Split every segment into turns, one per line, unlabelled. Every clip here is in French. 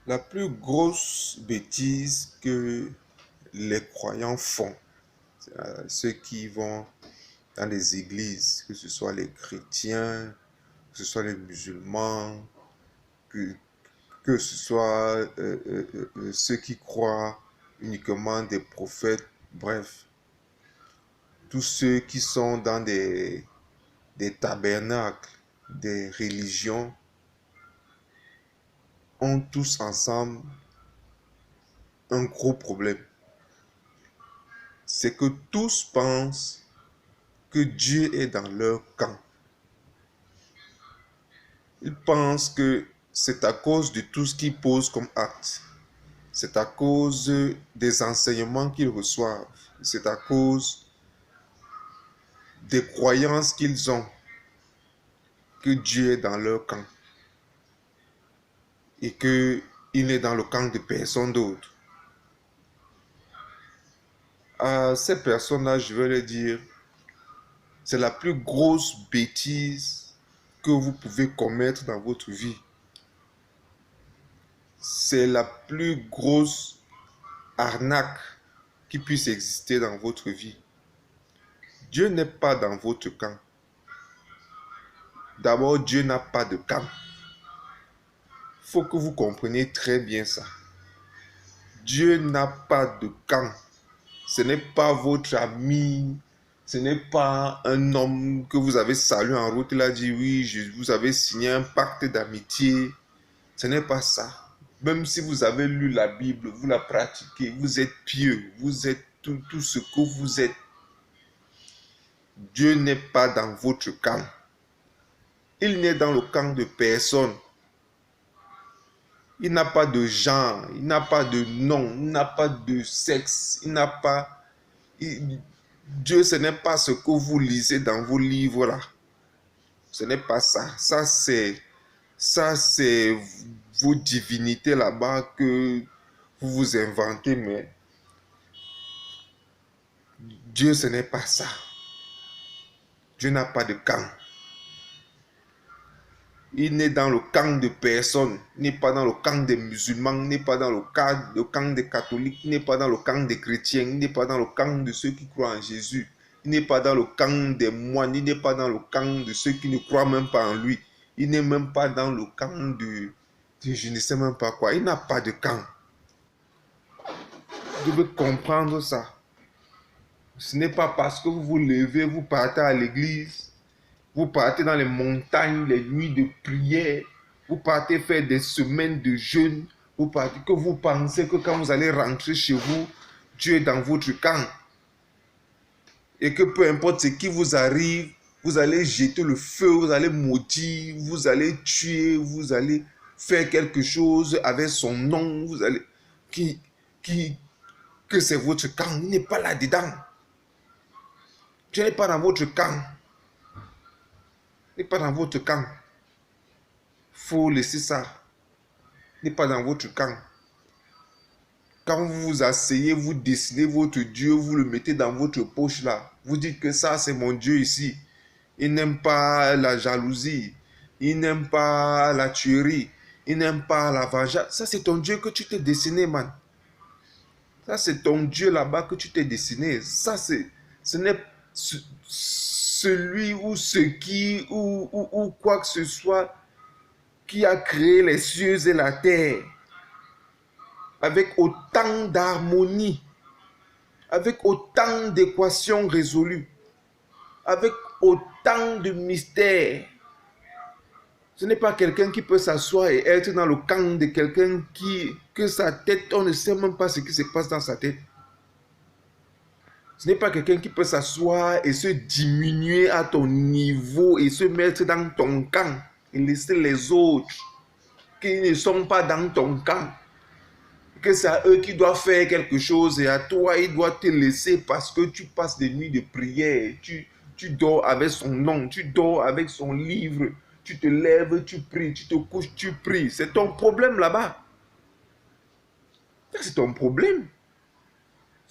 La plus grosse bêtise que les croyants font, ceux qui vont dans les églises, que ce soit les chrétiens, que ce soit les musulmans, que, que ce soit ceux qui croient uniquement des prophètes, bref, tous ceux qui sont dans des tabernacles, des religions, ont tous ensemble un gros problème. C'est que tous pensent que Dieu est dans leur camp. Ils pensent que c'est à cause de tout ce qu'ils posent comme acte. C'est à cause des enseignements qu'ils reçoivent. C'est à cause des croyances qu'ils ont que Dieu est dans leur camp. Et qu'il n'est dans le camp de personne d'autre. À ces personnes-là, je veux leur dire, c'est la plus grosse bêtise que vous pouvez commettre dans votre vie. C'est la plus grosse arnaque qui puisse exister dans votre vie. Dieu n'est pas dans votre camp. D'abord, Dieu n'a pas de camp. Il faut que vous compreniez très bien ça. Dieu n'a pas de camp. Ce n'est pas votre ami. Ce n'est pas un homme que vous avez salué en route. Il a dit oui, vous avez signé un pacte d'amitié. Ce n'est pas ça. Même si vous avez lu la Bible, vous la pratiquez, vous êtes pieux, vous êtes tout ce que vous êtes. Dieu n'est pas dans votre camp. Il n'est dans le camp de personne. Il n'a pas de genre, il n'a pas de nom, il n'a pas de sexe, il n'a pas... Dieu, ce n'est pas ce que vous lisez dans vos livres là. Ce n'est pas ça. Ça, c'est vos divinités là-bas que vous vous inventez, mais Dieu, ce n'est pas ça. Dieu n'a pas de camp. Il n'est dans le camp de personne. Il n'est pas dans le camp des musulmans. Il n'est pas dans le camp des catholiques. Il n'est pas dans le camp des chrétiens. Il n'est pas dans le camp de ceux qui croient en Jésus. Il n'est pas dans le camp des moines. Il n'est pas dans le camp de ceux qui ne croient même pas en lui. Il n'est même pas dans le camp de je ne sais même pas quoi. Il n'a pas de camp. Vous devez comprendre ça. Ce n'est pas parce que vous vous levez, vous partez à l'église, vous partez dans les montagnes, les nuits de prière, vous partez faire des semaines de jeûne, vous partez que vous pensez que quand vous allez rentrer chez vous, Dieu est dans votre camp. Et que peu importe ce qui vous arrive, vous allez jeter le feu, vous allez maudire, vous allez tuer, vous allez faire quelque chose avec son nom, vous allez... que c'est votre camp, il n'est pas là-dedans. Dieu n'est pas dans votre camp. Il n'est pas dans votre camp. Il faut laisser ça. Il n'est pas dans votre camp. Quand vous vous asseyez, vous dessinez votre Dieu, vous le mettez dans votre poche là. Vous dites que ça, c'est mon Dieu ici. Il n'aime pas la jalousie. Il n'aime pas la tuerie. Il n'aime pas la vengeance. Ça, c'est ton Dieu que tu t'es dessiné, man. Ça, c'est ton Dieu là-bas que tu t'es dessiné. Ça, ce n'est celui ou ce qui ou quoi que ce soit qui a créé les cieux et la terre avec autant d'harmonie, avec autant d'équations résolues, avec autant de mystères. Ce n'est pas quelqu'un qui peut s'asseoir et être dans le camp de quelqu'un que sa tête, on ne sait même pas ce qui se passe dans sa tête. Ce n'est pas quelqu'un qui peut s'asseoir et se diminuer à ton niveau et se mettre dans ton camp et laisser les autres qui ne sont pas dans ton camp. Que c'est à eux qui doivent faire quelque chose et à toi, ils doivent te laisser parce que tu passes des nuits de prière. Tu dors avec son nom, tu dors avec son livre, tu te lèves, tu pries, tu te couches, tu pries. C'est ton problème là-bas. C'est ton problème.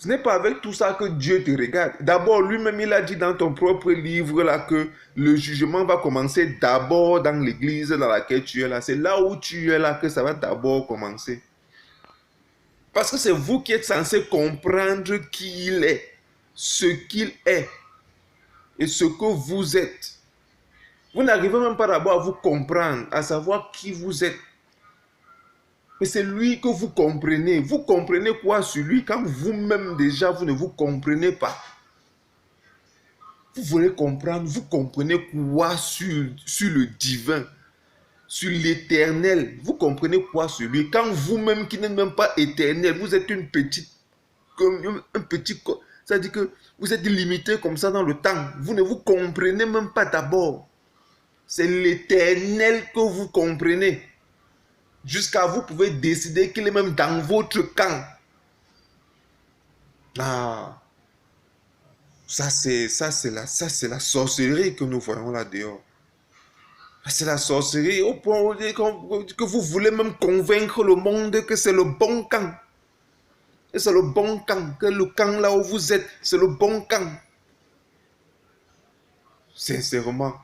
Ce n'est pas avec tout ça que Dieu te regarde. D'abord, lui-même, il a dit dans ton propre livre là que le jugement va commencer d'abord dans l'église dans laquelle tu es là. C'est là où tu es là que ça va d'abord commencer. Parce que c'est vous qui êtes censé comprendre qui il est, ce qu'il est et ce que vous êtes. Vous n'arrivez même pas d'abord à vous comprendre, à savoir qui vous êtes. Mais c'est lui que vous comprenez. Vous comprenez quoi sur lui quand vous-même déjà vous ne vous comprenez pas? Vous voulez comprendre, vous comprenez quoi sur le divin, sur l'éternel? Vous comprenez quoi sur lui quand vous-même qui n'êtes même pas éternel, vous êtes une petite, un petit, c'est-à-dire que vous êtes limité comme ça dans le temps. Vous ne vous comprenez même pas d'abord. C'est l'éternel que vous comprenez. Jusqu'à vous pouvez décider qu'il est même dans votre camp. Ah, ça c'est la sorcellerie que nous voyons là dehors. C'est la sorcellerie au point que vous voulez même convaincre le monde que c'est le bon camp. Et c'est le bon camp, que le camp là où vous êtes, c'est le bon camp. Sincèrement.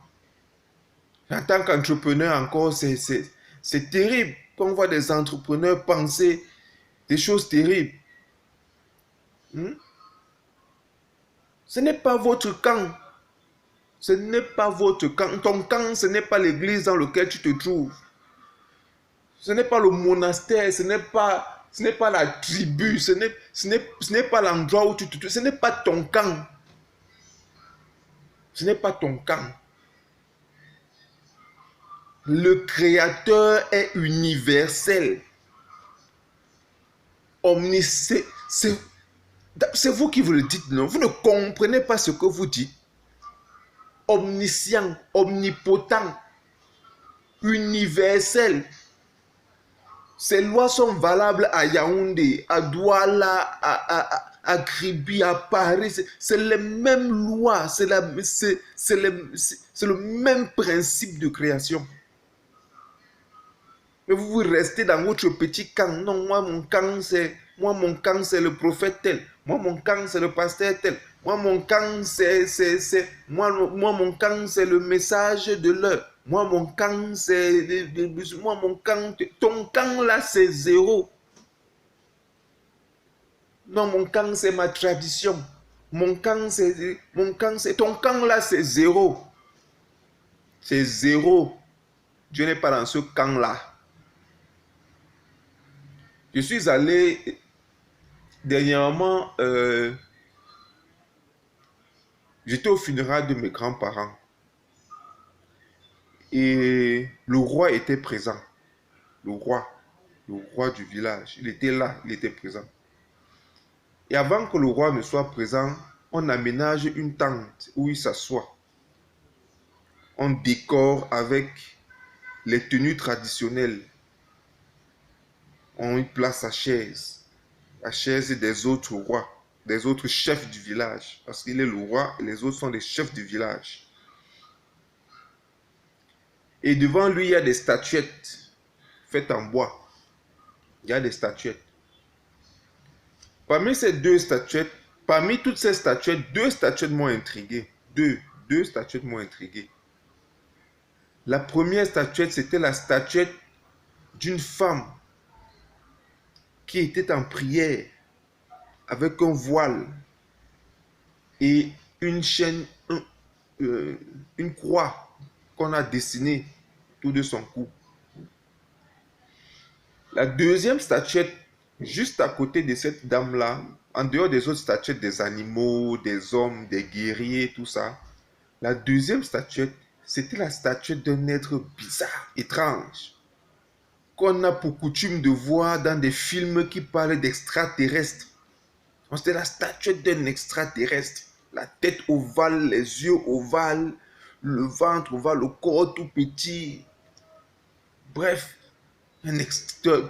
En tant qu'entrepreneur encore, c'est terrible quand on voit des entrepreneurs penser des choses terribles. Ce n'est pas votre camp. Ce n'est pas votre camp. Ton camp, ce n'est pas l'église dans laquelle tu te trouves. Ce n'est pas le monastère, ce n'est pas la tribu, ce n'est pas l'endroit où tu te trouves. Ce n'est pas ton camp. Ce n'est pas ton camp. Le Créateur est universel. C'est vous qui vous le dites, non? Vous ne comprenez pas ce que vous dites. Omniscient, omnipotent, universel. Ces lois sont valables à Yaoundé, à Douala, à Kribi, à Paris. C'est les mêmes lois, c'est le même principe de création. Mais vous restez dans votre petit camp. Non, moi mon camp c'est le prophète tel. Moi mon camp c'est le pasteur tel. Moi mon camp moi mon camp c'est le message de l'heure. Moi mon camp c'est mon camp, ton camp là c'est zéro. Non, mon camp c'est ma tradition. Mon camp c'est ton camp là c'est zéro. C'est zéro. Dieu n'est pas dans ce camp là. Je suis allé dernièrement, j'étais au funérail de mes grands-parents et le roi était présent. Le roi du village, il était là, il était présent. Et avant que le roi ne soit présent, on aménage une tente où il s'assoit. On décore avec les tenues traditionnelles. On y place la chaise des autres rois, des autres chefs du village, parce qu'il est le roi et les autres sont les chefs du village. Et devant lui, il y a des statuettes faites en bois. Il y a des statuettes. Parmi toutes ces statuettes, deux statuettes m'ont intrigué. Deux statuettes m'ont intrigué. La première statuette, c'était la statuette d'une femme qui était en prière avec un voile et une chaîne, une croix qu'on a dessinée tout de son cou. La deuxième statuette, juste à côté de cette dame-là, en dehors des autres statuettes des animaux, des hommes, des guerriers, tout ça, la deuxième statuette, c'était la statuette d'un être bizarre, étrange, qu'on a pour coutume de voir dans des films qui parlent d'extraterrestres. C'était la statuette d'un extraterrestre. La tête ovale, les yeux ovales, le ventre ovale, le corps tout petit. Bref,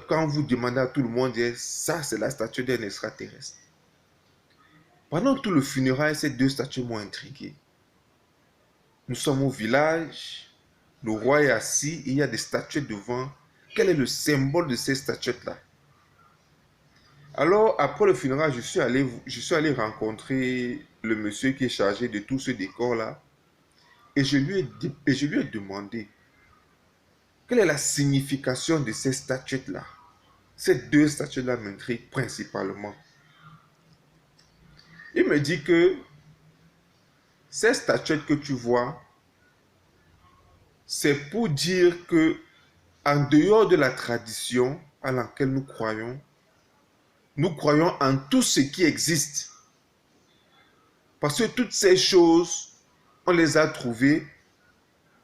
quand vous demandez à tout le monde, ça c'est la statue d'un extraterrestre. Pendant tout le funérail, ces deux statues m'ont intrigué. Nous sommes au village, le roi est assis, et il y a des statues devant. Quel est le symbole de ces statuettes-là? Alors, après le funérail, je suis allé rencontrer le monsieur qui est chargé de tout ce décor-là. Et je lui ai demandé quelle est la signification de ces statuettes-là. Ces deux statuettes-là m'intriguent principalement. Il me dit que ces statuettes que tu vois, c'est pour dire que, en dehors de la tradition à laquelle nous croyons en tout ce qui existe. Parce que toutes ces choses, on les a trouvées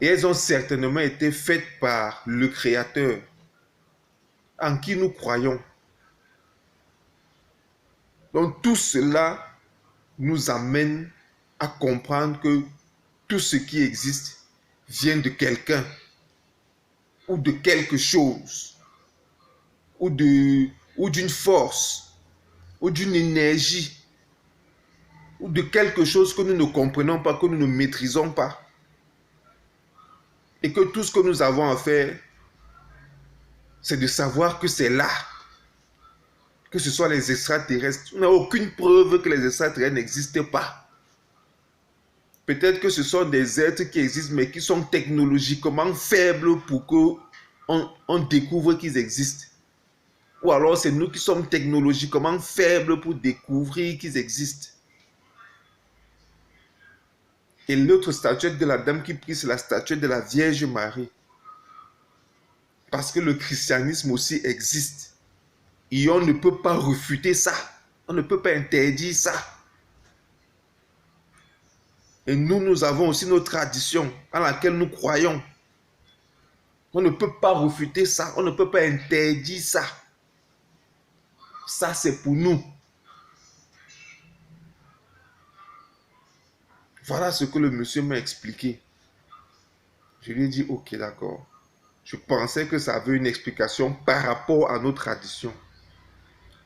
et elles ont certainement été faites par le Créateur en qui nous croyons. Donc tout cela nous amène à comprendre que tout ce qui existe vient de quelqu'un ou de quelque chose ou d'une force ou d'une énergie ou de quelque chose que nous ne comprenons pas, que nous ne maîtrisons pas. Et que tout ce que nous avons à faire, c'est de savoir que c'est là. Que ce soit les extraterrestres. On n'a aucune preuve que les extraterrestres n'existent pas. Peut-être que ce sont des êtres qui existent, mais qui sont technologiquement faibles pour qu'on découvre qu'ils existent. Ou alors c'est nous qui sommes technologiquement faibles pour découvrir qu'ils existent. Et l'autre statuette de la dame qui prie, c'est la statuette de la Vierge Marie. Parce que le christianisme aussi existe. Et on ne peut pas refuter ça. On ne peut pas interdire ça. Et nous avons aussi nos traditions à laquelle nous croyons. On ne peut pas refuter ça. On ne peut pas interdire ça. Ça, c'est pour nous. Voilà ce que le monsieur m'a expliqué. Je lui ai dit, ok, d'accord. Je pensais que ça avait une explication par rapport à nos traditions.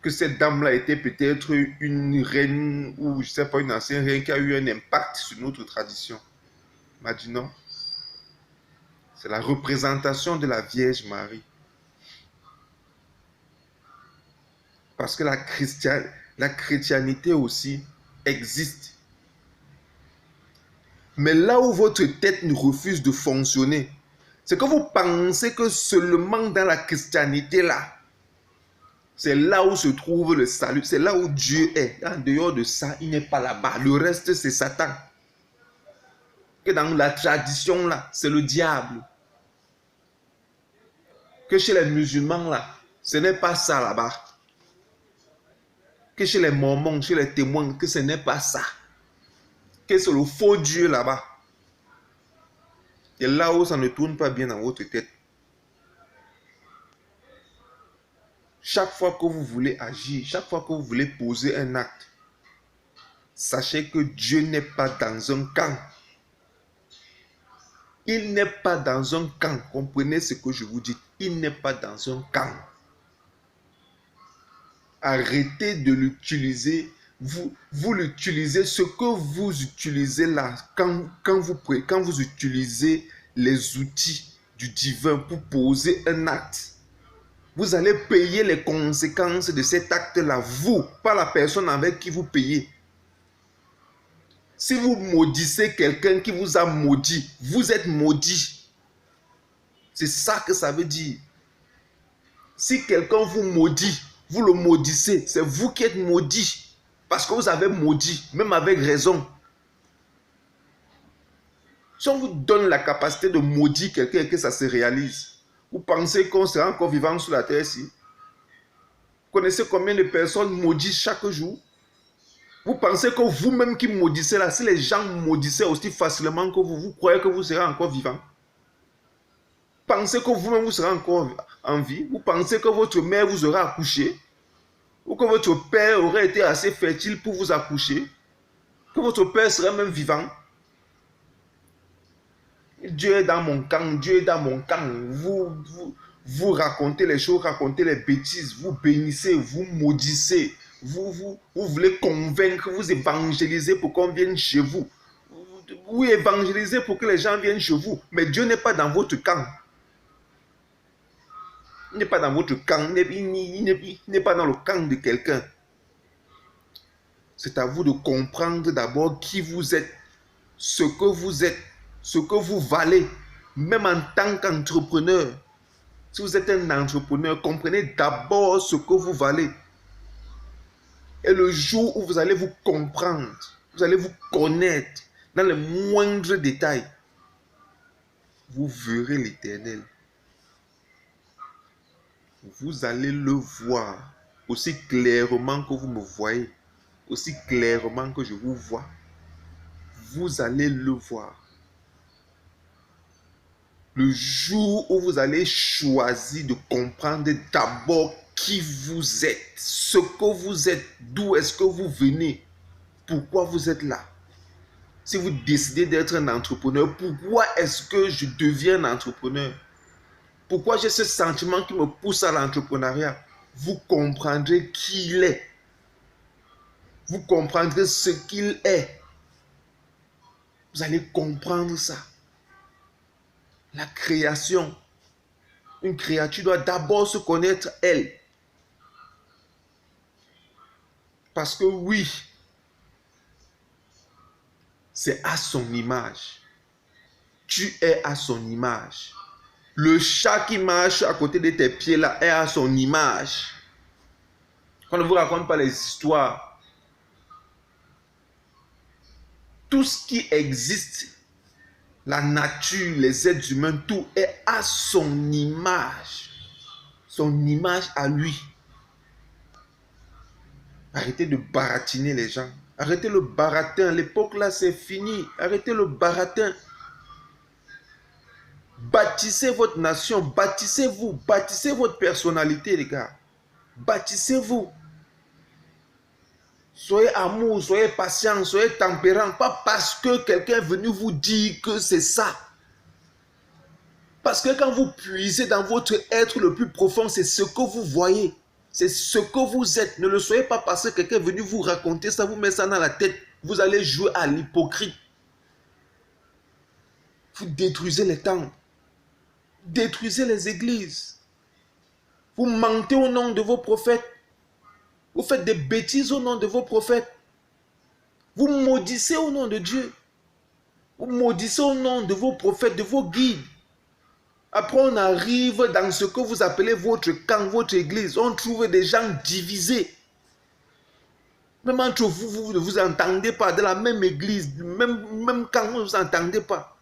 Que cette dame-là était peut-être une reine ou je ne sais pas, une ancienne reine qui a eu un impact sur notre tradition. Il m'a dit non. C'est la représentation de la Vierge Marie. Parce que la chrétienté aussi existe. Mais là où votre tête refuse de fonctionner, c'est que vous pensez que seulement dans la chrétienté là, c'est là où se trouve le salut, c'est là où Dieu est. En dehors de ça, il n'est pas là-bas. Le reste, c'est Satan. Que dans la tradition là, c'est le diable. Que chez les musulmans là, ce n'est pas ça là-bas. Que chez les mormons, chez les témoins, que ce n'est pas ça. Que c'est le faux Dieu là-bas. Et là où ça ne tourne pas bien dans votre tête. Chaque fois que vous voulez agir, chaque fois que vous voulez poser un acte, sachez que Dieu n'est pas dans un camp. Il n'est pas dans un camp. Comprenez ce que je vous dis. Il n'est pas dans un camp. Arrêtez de l'utiliser. Vous l'utilisez, ce que vous utilisez là, quand vous utilisez les outils du divin pour poser un acte, vous allez payer les conséquences de cet acte-là, vous, pas la personne avec qui vous payez. Si vous maudissez quelqu'un qui vous a maudit, vous êtes maudit. C'est ça que ça veut dire. Si quelqu'un vous maudit, vous le maudissez, c'est vous qui êtes maudit. Parce que vous avez maudit, même avec raison. Si on vous donne la capacité de maudire quelqu'un et que ça se réalise, vous pensez qu'on sera encore vivant sur la terre ici? Vous connaissez combien de personnes maudissent chaque jour? Vous pensez que vous-même qui maudissez là, si les gens maudissaient aussi facilement que vous croyez que vous serez encore vivant? Pensez que vous-même vous serez encore en vie? Vous pensez que votre mère vous aura accouché? Ou que votre père aurait été assez fertile pour vous accoucher? Que votre père serait même vivant? Dieu est dans mon camp, Dieu est dans mon camp. Vous racontez les choses, racontez les bêtises, vous bénissez, vous maudissez, vous voulez convaincre, vous évangélisez pour qu'on vienne chez vous. Vous évangélisez pour que les gens viennent chez vous, mais Dieu n'est pas dans votre camp. Il n'est pas dans votre camp, il n'est pas dans le camp de quelqu'un. C'est à vous de comprendre d'abord qui vous êtes, ce que vous valez, même en tant qu'entrepreneur. Si vous êtes un entrepreneur, comprenez d'abord ce que vous valez. Et le jour où vous allez vous comprendre, vous allez vous connaître dans les moindres détails, vous verrez l'Éternel. Vous allez le voir aussi clairement que vous me voyez, aussi clairement que je vous vois. Vous allez le voir. Le jour où vous allez choisir de comprendre d'abord qui vous êtes, ce que vous êtes, d'où est-ce que vous venez, pourquoi vous êtes là. Si vous décidez d'être un entrepreneur, pourquoi est-ce que je deviens un entrepreneur? Pourquoi j'ai ce sentiment qui me pousse à l'entrepreneuriat? Vous comprendrez qui il est. Vous comprendrez ce qu'il est. Vous allez comprendre ça. La création. Une créature doit d'abord se connaître elle. Parce que oui, c'est à son image. Tu es à son image. Le chat qui marche à côté de tes pieds là est à son image. Qu'on ne vous raconte pas les histoires. Tout ce qui existe, la nature, les êtres humains, tout est à son image. Son image à lui. Arrêtez de baratiner les gens. Arrêtez le baratin. L'époque là, c'est fini. Arrêtez le baratin. Bâtissez votre nation. Bâtissez-vous. Bâtissez votre personnalité, les gars. Bâtissez-vous. Soyez amour, soyez patient, soyez tempérant. Pas parce que quelqu'un est venu vous dire que c'est ça. Parce que quand vous puisez dans votre être le plus profond, c'est ce que vous voyez. C'est ce que vous êtes. Ne le soyez pas parce que quelqu'un est venu vous raconter ça, vous met ça dans la tête. Vous allez jouer à l'hypocrite. Vous détruisez les temples. Détruisez les églises. Vous mentez au nom de vos prophètes. Vous faites des bêtises au nom de vos prophètes. Vous maudissez au nom de Dieu. Vous maudissez au nom de vos prophètes, de vos guides. Après, on arrive dans ce que vous appelez votre camp, votre église. On trouve des gens divisés. Même entre vous, vous ne vous entendez pas. De la même église, même quand vous ne vous entendez pas.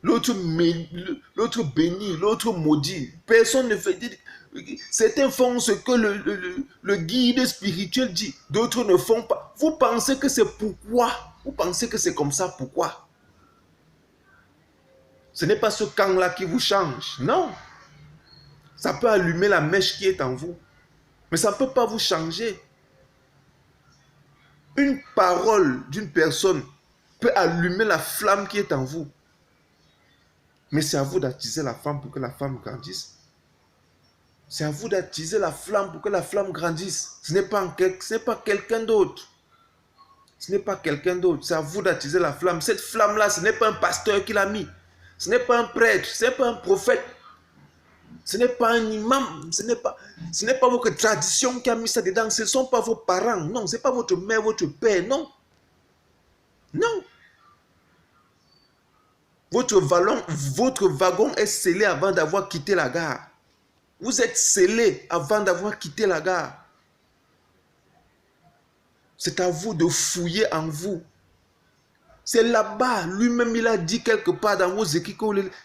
L'autre béni, l'autre maudit. Personne ne fait dire. Certains font ce que le guide spirituel dit. D'autres ne font pas. Vous pensez que c'est pourquoi? Vous pensez que c'est comme ça, pourquoi? Ce n'est pas ce camp-là qui vous change. Non. Ça peut allumer la mèche qui est en vous. Mais ça ne peut pas vous changer. Une parole d'une personne peut allumer la flamme qui est en vous. Mais c'est à vous d'attiser la flamme pour que la flamme grandisse. C'est à vous d'attiser la flamme pour que la flamme grandisse. Ce n'est pas quelqu'un d'autre. Ce n'est pas quelqu'un d'autre. C'est à vous d'attiser la flamme. Cette flamme-là, ce n'est pas un pasteur qui l'a mis. Ce n'est pas un prêtre. Ce n'est pas un prophète. Ce n'est pas un imam. Ce n'est pas votre tradition qui a mis ça dedans. Ce ne sont pas vos parents. Non, ce n'est pas votre mère, votre père. Non. Non. Votre wagon est scellé avant d'avoir quitté la gare. Vous êtes scellé avant d'avoir quitté la gare. C'est à vous de fouiller en vous. C'est là-bas. Lui-même, il a dit quelque part dans vos écrits.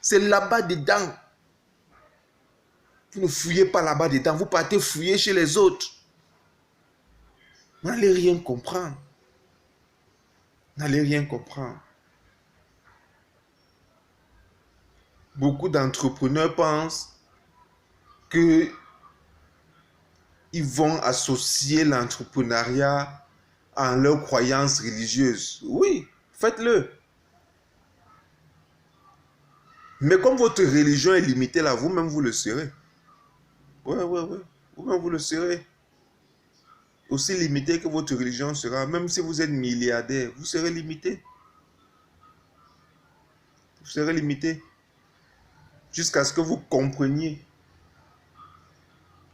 C'est là-bas dedans. Vous ne fouillez pas là-bas dedans. Vous partez fouiller chez les autres. Vous n'allez rien comprendre. Vous n'allez rien comprendre. Beaucoup d'entrepreneurs pensent qu'ils vont associer l'entrepreneuriat à leurs croyances religieuses. Oui, faites-le. Mais comme votre religion est limitée là, vous-même vous le serez. Oui. Vous-même vous le serez. Aussi limité que votre religion sera, même si vous êtes milliardaire, vous serez limité. Vous serez limité. Jusqu'à ce que vous compreniez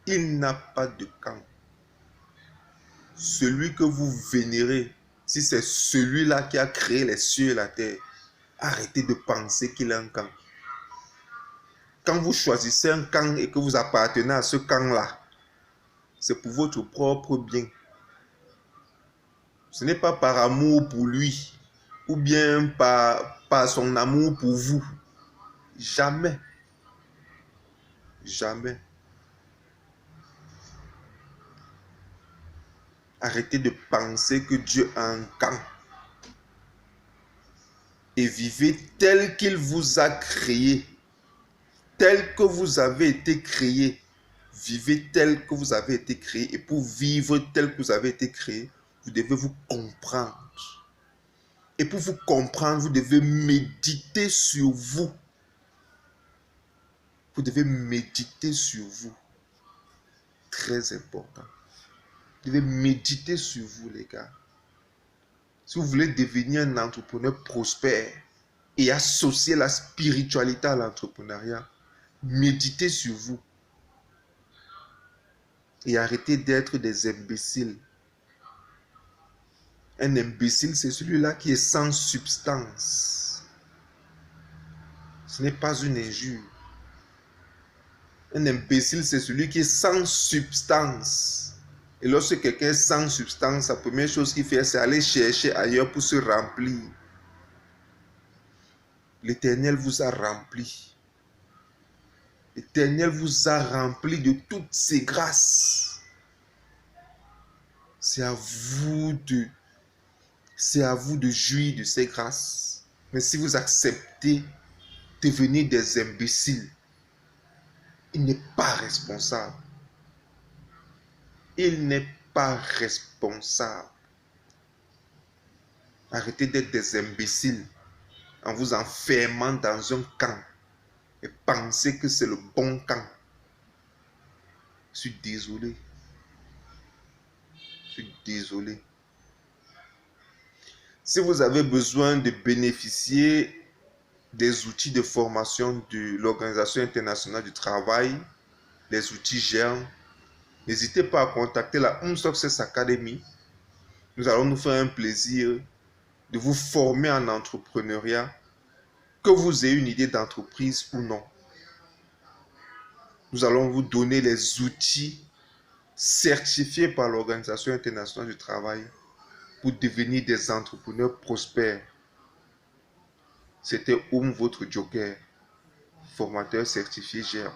Il n'a pas de camp. Celui que vous vénérez, si c'est celui-là qui a créé les cieux et la terre, arrêtez de penser qu'il a un camp. Quand vous choisissez un camp et que vous appartenez à ce camp-là, c'est pour votre propre bien. Ce n'est pas par amour pour lui ou bien par son amour pour vous. Jamais. Jamais. Arrêtez de penser que Dieu a un camp. Et vivez tel qu'il vous a créé. Tel que vous avez été créé. Vivez tel que vous avez été créé. Et pour vivre tel que vous avez été créé, vous devez vous comprendre. Et pour vous comprendre, vous devez méditer sur vous. Vous devez méditer sur vous. Très important. Vous devez méditer sur vous, les gars. Si vous voulez devenir un entrepreneur prospère et associer la spiritualité à l'entrepreneuriat, méditez sur vous. Et arrêtez d'être des imbéciles. Un imbécile, c'est celui-là qui est sans substance. Ce n'est pas une injure. Un imbécile, c'est celui qui est sans substance. Et lorsque quelqu'un est sans substance, la première chose qu'il fait, c'est aller chercher ailleurs pour se remplir. L'Éternel vous a rempli. L'Éternel vous a rempli de toutes ses grâces. C'est à vous de jouir de ces grâces. Mais si vous acceptez de devenir des imbéciles, il n'est pas responsable. Il n'est pas responsable. Arrêtez d'être des imbéciles en vous enfermant dans un camp et pensez que c'est le bon camp. Je suis désolé. Je suis désolé. Si vous avez besoin de bénéficier des outils de formation de l'Organisation internationale du travail, les outils GERN, n'hésitez pas à contacter la Home Success Academy. Nous allons nous faire un plaisir de vous former en entrepreneuriat, que vous ayez une idée d'entreprise ou non. Nous allons vous donner les outils certifiés par l'Organisation internationale du travail pour devenir des entrepreneurs prospères. C'était votre Joker, formateur certifié GERN.